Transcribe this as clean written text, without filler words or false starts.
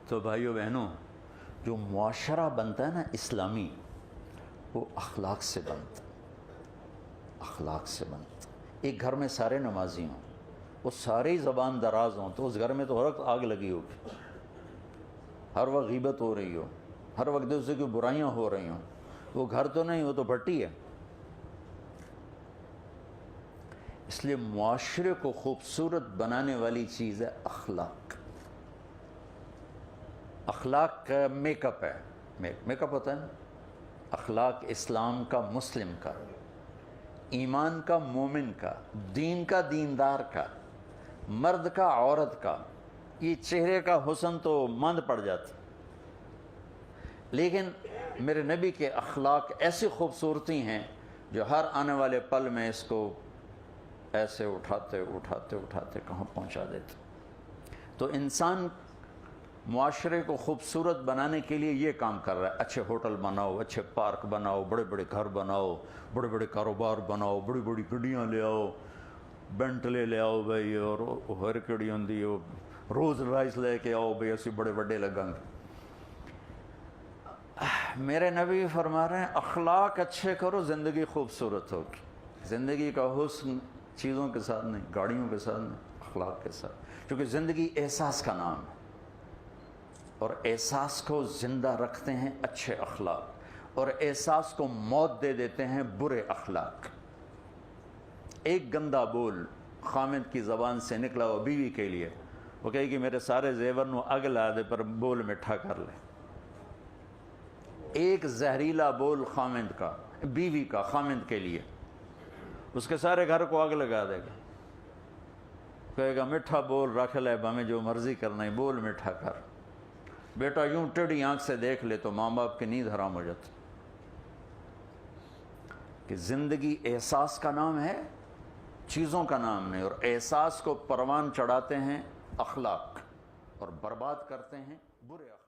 تو بھائیو بہنوں، جو معاشرہ بنتا ہے نا اسلامی، وہ اخلاق سے بنتا، اخلاق سے بنتا۔ ایک گھر میں سارے نمازی ہوں، وہ سارے ہی زبان دراز ہوں، تو اس گھر میں تو ہر وقت آگ لگی ہوگی، ہر وقت غیبت ہو رہی ہو، ہر وقت دوسرے کی برائیاں ہو رہی ہوں، وہ گھر تو نہیں، وہ تو بھٹی ہے۔ اس لیے معاشرے کو خوبصورت بنانے والی چیز ہے اخلاق۔ اخلاق کا میک اپ ہے، میک اپ ہوتا ہے نا، اخلاق اسلام کا مسلم کا، ایمان کا مومن کا، دین کا دیندار کا، مرد کا عورت کا۔ یہ چہرے کا حسن تو مند پڑ جاتا، لیکن میرے نبی کے اخلاق ایسی خوبصورتی ہیں جو ہر آنے والے پل میں اس کو ایسے اٹھاتے اٹھاتے اٹھاتے کہاں پہنچا دیتے۔ تو انسان معاشرے کو خوبصورت بنانے کے لیے یہ کام کر رہا ہے، اچھے ہوٹل بناؤ، اچھے پارک بناؤ، بڑے بڑے گھر بناؤ، بڑے بڑے کاروبار بناؤ، بڑی بڑی گڈیاں لے آؤ، بینٹلے لے آؤ بھائی، اور ہر کڑی ہوندی ہو، روز رائس لے کے آؤ بھائی، اسی بڑے بڑے لگاں گے۔ میرے نبی فرما رہے ہیں اخلاق اچھے کرو، زندگی خوبصورت ہوگی۔ زندگی کا حسن چیزوں کے ساتھ نہیں، گاڑیوں کے ساتھ نہیں، اخلاق کے ساتھ، کیونکہ زندگی احساس کا نام ہے، اور احساس کو زندہ رکھتے ہیں اچھے اخلاق، اور احساس کو موت دے دیتے ہیں برے اخلاق۔ ایک گندا بول خامد کی زبان سے نکلا ہوا بیوی کے لیے، وہ کہے کہ میرے سارے زیور نو اگ لا دے پر بول مٹھا کر لے۔ ایک زہریلا بول خامد کا، بیوی کا خامد کے لیے، اس کے سارے گھر کو آگ لگا دے گا۔ کہے گا میٹھا بول رکھ لے ہمیں جو مرضی کرنا ہے، بول میٹھا کر۔ بیٹا یوں ٹیڑھی آنکھ سے دیکھ لے تو ماں باپ کی نیند حرام ہو جاتی۔ کہ زندگی احساس کا نام ہے، چیزوں کا نام نہیں، اور احساس کو پروان چڑھاتے ہیں اخلاق، اور برباد کرتے ہیں برے اخلاق۔